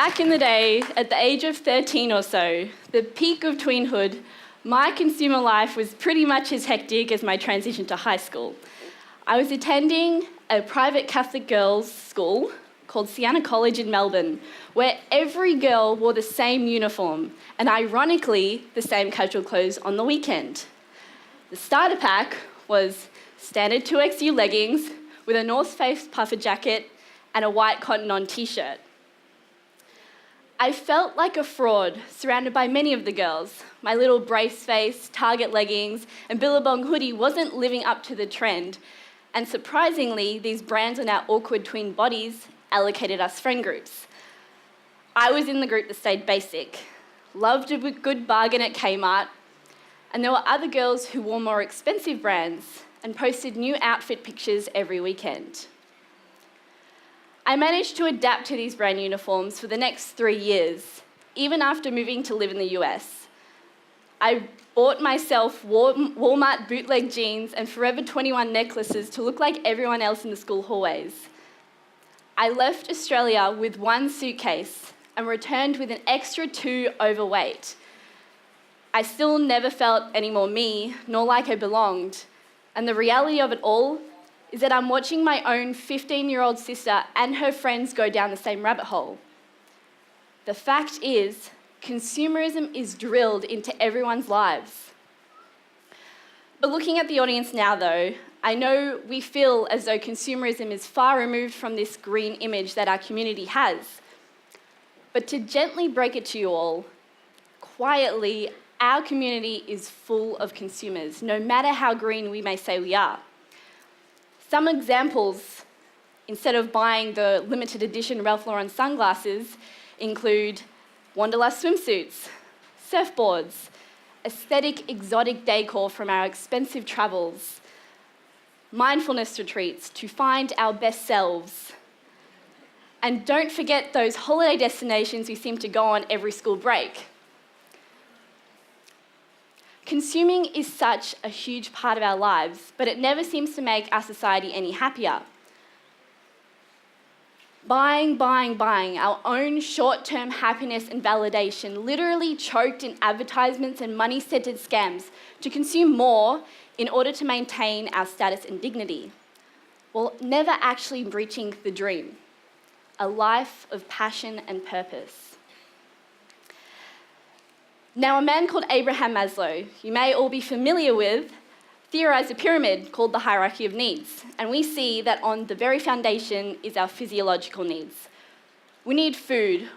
Back in the day, at the age of 13 or so, the peak of tweenhood, my consumer life was pretty much as hectic as my transition to high school. I was attending a private Catholic girls' school called Siena College in Melbourne, where every girl wore the same uniform, and ironically, the same casual clothes on the weekend. The starter pack was standard 2XU leggings with a North Face puffer jacket and a white cotton-on t-shirt. I felt like a fraud, surrounded by many of the girls. My little brace face, Target leggings, and Billabong hoodie wasn't living up to the trend. And surprisingly, these brands on our awkward tween bodies allocated us friend groups. I was in the group that stayed basic, loved a good bargain at Kmart, and there were other girls who wore more expensive brands and posted new outfit pictures every weekend. I managed to adapt to these brand uniforms for the next 3 years, even after moving to live in the US. I bought myself Walmart bootleg jeans and Forever 21 necklaces to look like everyone else in the school hallways. I left Australia with 1 suitcase and returned with an extra 2 overweight. I still never felt any more me, nor like I belonged. And the reality of it all is that I'm watching my own 15-year-old sister and her friends go down the same rabbit hole. The fact is, consumerism is drilled into everyone's lives. But looking at the audience now, though, I know we feel as though consumerism is far removed from this green image that our community has. But to gently break it to you all, quietly, our community is full of consumers, no matter how green we may say we are. Some examples, instead of buying the limited edition Ralph Lauren sunglasses, include Wanderlust swimsuits, surfboards, aesthetic exotic decor from our expensive travels, mindfulness retreats to find our best selves. And don't forget those holiday destinations we seem to go on every school break. Consuming is such a huge part of our lives, but it never seems to make our society any happier. Buying, our own short-term happiness and validation, literally choked in advertisements and money-centered scams to consume more in order to maintain our status and dignity, while never actually reaching the dream, a life of passion and purpose. Now, a man called Abraham Maslow, you may all be familiar with, theorized a pyramid called the hierarchy of needs. And we see that on the very foundation is our physiological needs. We need food,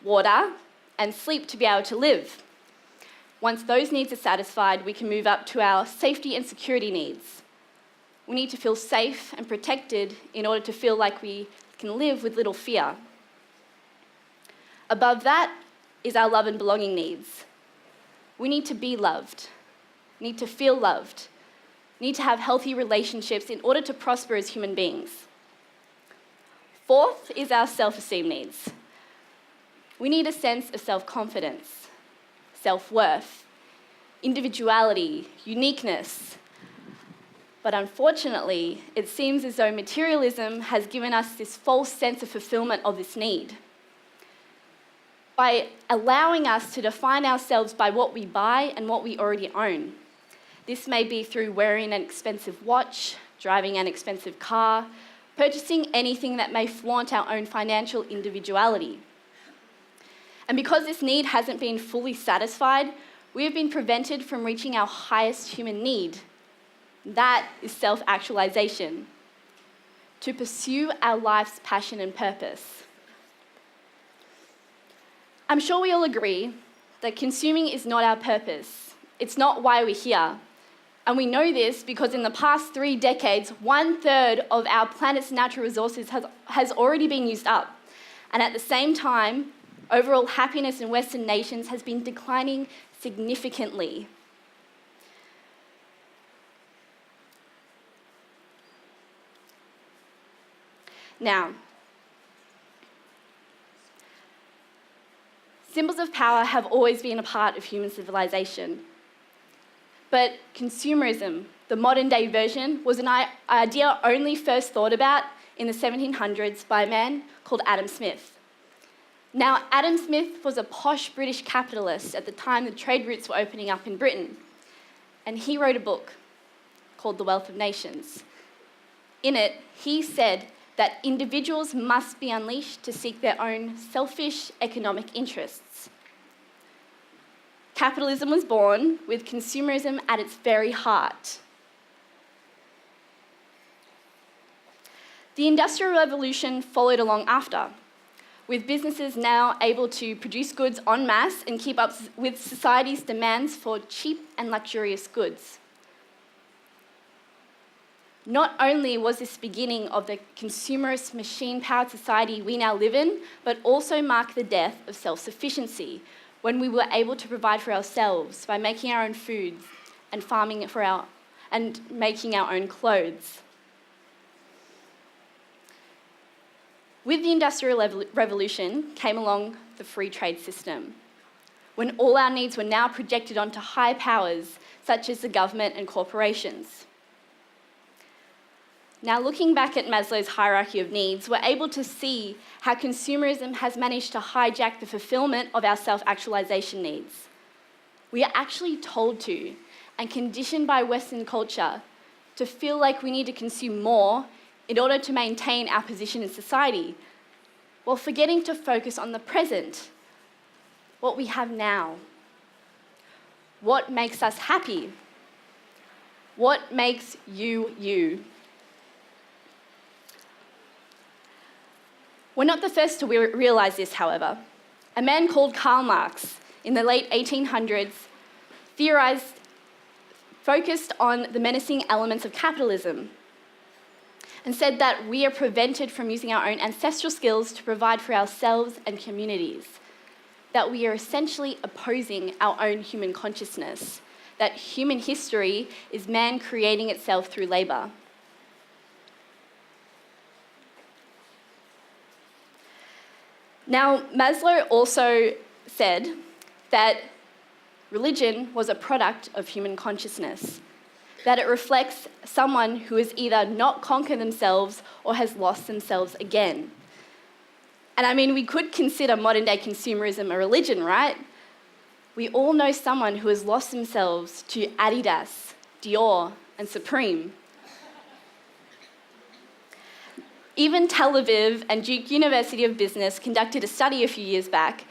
water, and sleep to be able to live. Once those needs are satisfied, we can move up to our safety and security needs. We need to feel safe and protected in order to feel like we can live with little fear. Above that is our love and belonging needs. We need to be loved, need to feel loved, need to have healthy relationships in order to prosper as human beings. Fourth is our self-esteem needs. We need a sense of self-confidence, self-worth, individuality, uniqueness. But unfortunately, it seems as though materialism has given us this false sense of fulfillment of this need. By allowing us to define ourselves by what we buy and what we already own. This may be through wearing an expensive watch, driving an expensive car, purchasing anything that may flaunt our own financial individuality. And because this need hasn't been fully satisfied, we have been prevented from reaching our highest human need. That is self-actualization, to pursue our life's passion and purpose. I'm sure we all agree that consuming is not our purpose. It's not why we're here. And we know this because in the past 3 decades, 1/3 of our planet's natural resources has already been used up. And at the same time, overall happiness in Western nations has been declining significantly. Now, symbols of power have always been a part of human civilization. But consumerism, the modern day version, was an idea only first thought about in the 1700s by a man called Adam Smith. Now, Adam Smith was a posh British capitalist at the time the trade routes were opening up in Britain, and he wrote a book called The Wealth of Nations. In it, he said that individuals must be unleashed to seek their own selfish economic interests. Capitalism was born with consumerism at its very heart. The Industrial Revolution followed along after, with businesses now able to produce goods en masse and keep up with society's demands for cheap and luxurious goods. Not only was this the beginning of the consumerist, machine-powered society we now live in, but also marked the death of self-sufficiency, when we were able to provide for ourselves by making our own foods and farming and making our own clothes. With the Industrial Revolution came along the free trade system, when all our needs were now projected onto high powers, such as the government and corporations. Now, looking back at Maslow's hierarchy of needs, we're able to see how consumerism has managed to hijack the fulfillment of our self-actualization needs. We are actually told to, and conditioned by Western culture, to feel like we need to consume more in order to maintain our position in society, while forgetting to focus on the present, what we have now. What makes us happy? What makes you, you? We're not the first to realise this, however. A man called Karl Marx in the late 1800s focused on the menacing elements of capitalism and said that we are prevented from using our own ancestral skills to provide for ourselves and communities, that we are essentially opposing our own human consciousness, that human history is man creating itself through labour. Now, Maslow also said that religion was a product of human consciousness, that it reflects someone who has either not conquered themselves or has lost themselves again. And I mean, we could consider modern day consumerism a religion, right? We all know someone who has lost themselves to Adidas, Dior, and Supreme. Even Tel Aviv and Duke University of Business conducted a study a few years back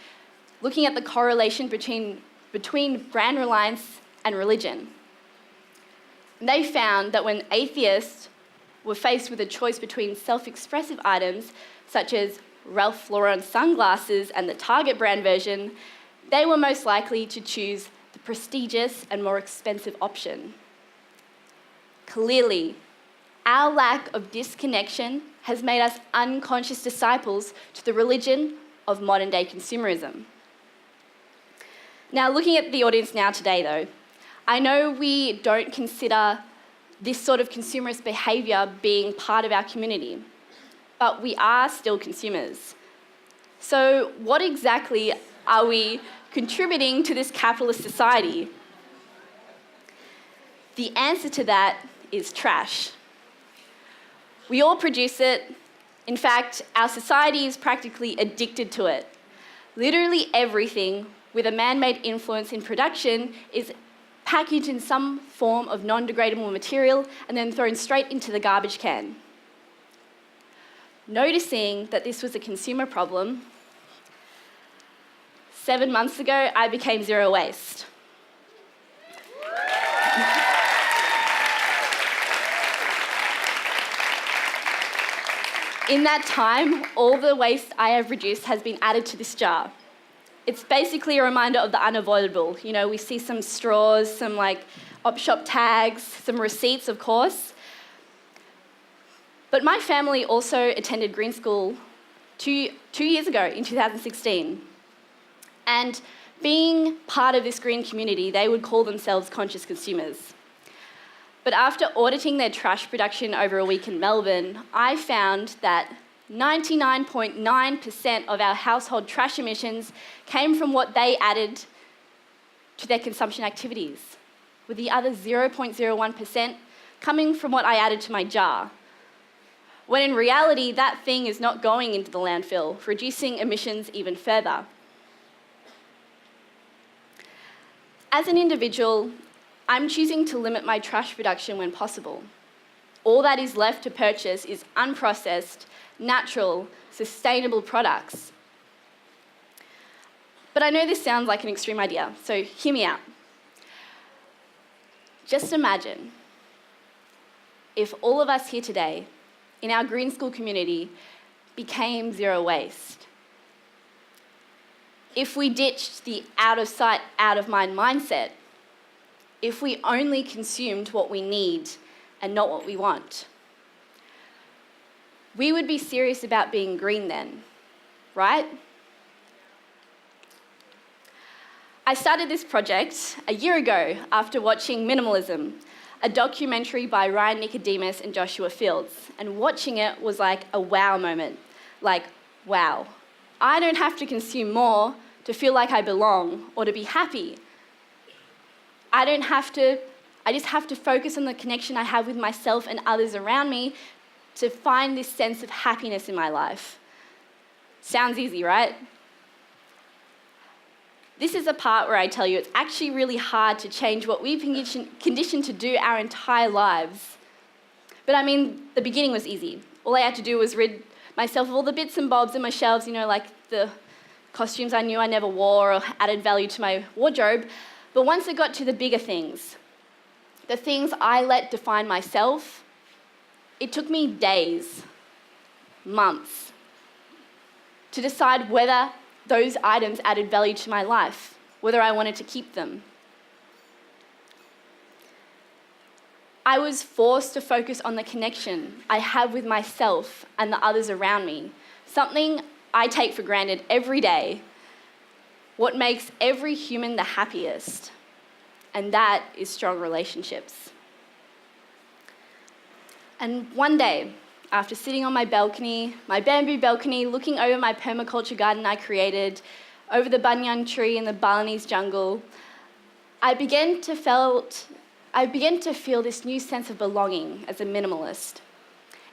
looking at the correlation between brand reliance and religion. And they found that when atheists were faced with a choice between self-expressive items such as Ralph Lauren sunglasses and the Target brand version, they were most likely to choose the prestigious and more expensive option. Clearly, our lack of disconnection has made us unconscious disciples to the religion of modern-day consumerism. Now, looking at the audience now today, though, I know we don't consider this sort of consumerist behaviour being part of our community, but we are still consumers. So what exactly are we contributing to this capitalist society? The answer to that is trash. We all produce it. In fact, our society is practically addicted to it. Literally everything with a man-made influence in production is packaged in some form of non-degradable material and then thrown straight into the garbage can. Noticing that this was a consumer problem, 7 months ago, I became zero waste. In that time, all the waste I have reduced has been added to this jar. It's basically a reminder of the unavoidable. You know, we see some straws, some op shop tags, some receipts, of course. But my family also attended Green School two years ago in 2016. And being part of this green community, they would call themselves conscious consumers. But after auditing their trash production over a week in Melbourne, I found that 99.9% of our household trash emissions came from what they added to their consumption activities, with the other 0.01% coming from what I added to my jar. when in reality, that thing is not going into the landfill, reducing emissions even further. As an individual, I'm choosing to limit my trash production when possible. All that is left to purchase is unprocessed, natural, sustainable products. But I know this sounds like an extreme idea, so hear me out. Just imagine if all of us here today in our green school community became zero waste. If we ditched the out of sight, out of mind mindset. If we only consumed what we need and not what we want. We would be serious about being green then, right? I started this project a year ago after watching Minimalism, a documentary by Ryan Nicodemus and Joshua Fields, and watching it was like a wow moment. Like, wow, I don't have to consume more to feel like I belong or to be happy. I just have to focus on the connection I have with myself and others around me to find this sense of happiness in my life. Sounds easy, right? This is a part where I tell you it's actually really hard to change what we've been conditioned to do our entire lives. But I mean, the beginning was easy. All I had to do was rid myself of all the bits and bobs in my shelves, like the costumes I knew I never wore or added value to my wardrobe. But once it got to the bigger things, the things I let define myself, it took me days, months, to decide whether those items added value to my life, whether I wanted to keep them. I was forced to focus on the connection I have with myself and the others around me, something I take for granted every day, what makes every human the happiest, and that is strong relationships. And one day, after sitting on my balcony, my bamboo balcony, looking over my permaculture garden I created, over the banyan tree in the Balinese jungle, I began to feel this new sense of belonging as a minimalist.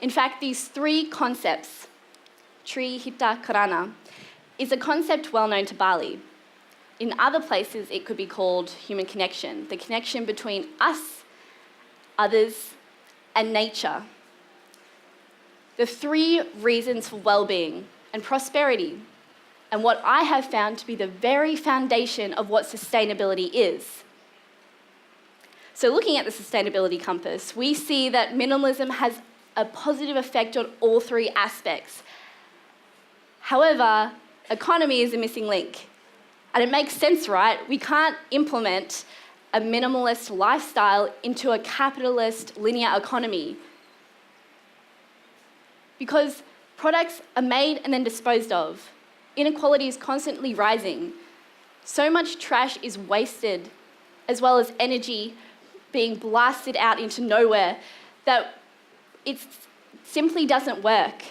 In fact, these three concepts, Tri Hita Karana, is a concept well known to Bali. In other places, it could be called human connection, the connection between us, others, and nature. The three reasons for well-being and prosperity, and what I have found to be the very foundation of what sustainability is. So looking at the sustainability compass, we see that minimalism has a positive effect on all three aspects. However, economy is a missing link. And it makes sense, right? We can't implement a minimalist lifestyle into a capitalist linear economy, because products are made and then disposed of. Inequality is constantly rising. So much trash is wasted, as well as energy being blasted out into nowhere, that it simply doesn't work.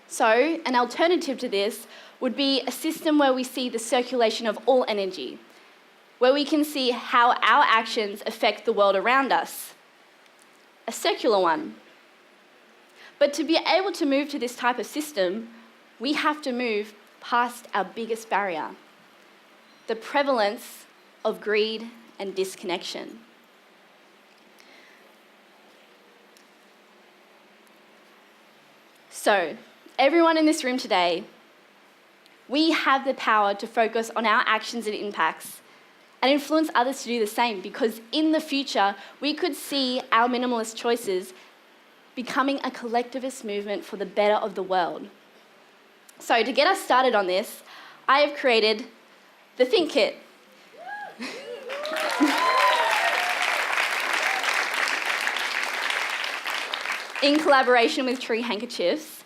So, an alternative to this would be a system where we see the circulation of all energy, where we can see how our actions affect the world around us. A circular one. But to be able to move to this type of system, we have to move past our biggest barrier, the prevalence of greed and disconnection. So, everyone in this room today, we have the power to focus on our actions and impacts and influence others to do the same, because in the future, we could see our minimalist choices becoming a collectivist movement for the better of the world. So to get us started on this, I have created the Think Kit. In collaboration with Tree Handkerchiefs,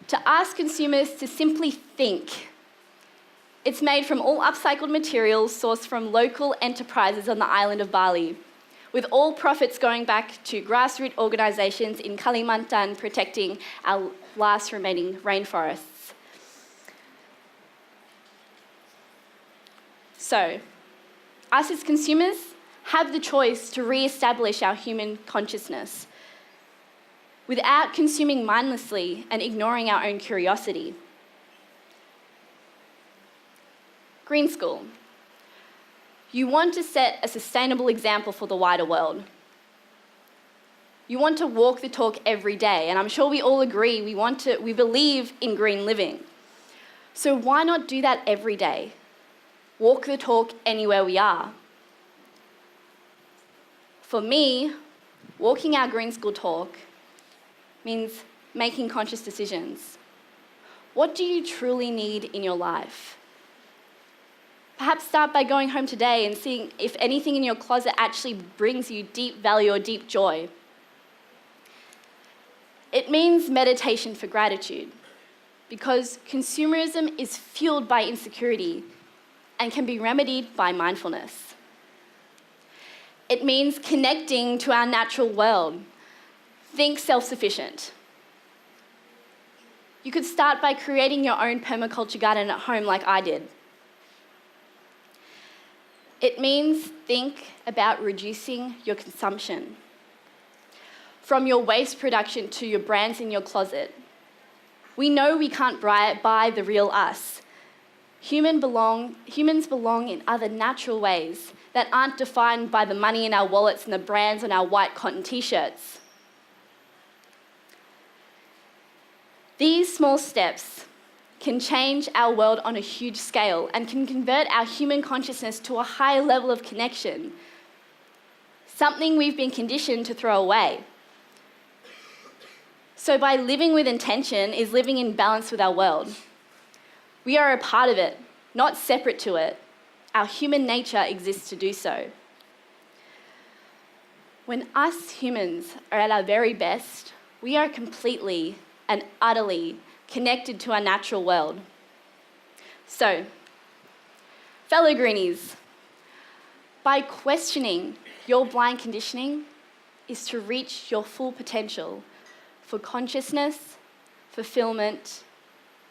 to ask consumers to simply think. It's made from all upcycled materials sourced from local enterprises on the island of Bali, with all profits going back to grassroots organisations in Kalimantan protecting our last remaining rainforests. So, us as consumers have the choice to re-establish our human consciousness. without consuming mindlessly and ignoring our own curiosity. Green School. You want to set a sustainable example for the wider world. You want to walk the talk every day, and I'm sure we all agree we believe in green living. So why not do that every day? Walk the talk anywhere we are. For me, walking our Green School talk means making conscious decisions. What do you truly need in your life? Perhaps start by going home today and seeing if anything in your closet actually brings you deep value or deep joy. It means meditation for gratitude, because consumerism is fueled by insecurity and can be remedied by mindfulness. It means connecting to our natural world. Think self-sufficient. You could start by creating your own permaculture garden at home like I did. It means think about reducing your consumption. From your waste production to your brands in your closet. We know we can't buy the real us. Humans belong in other natural ways that aren't defined by the money in our wallets and the brands on our white cotton t-shirts. These small steps can change our world on a huge scale and can convert our human consciousness to a higher level of connection, something we've been conditioned to throw away. So by living with intention is living in balance with our world. We are a part of it, not separate to it. Our human nature exists to do so. When us humans are at our very best, we are completely and utterly connected to our natural world. So, fellow greenies, by questioning your blind conditioning is to reach your full potential for consciousness, fulfillment,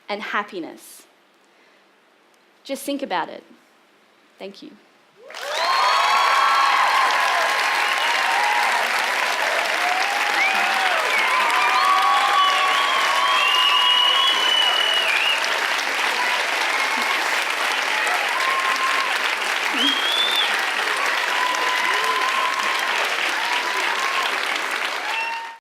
and happiness. Just think about it. Thank you.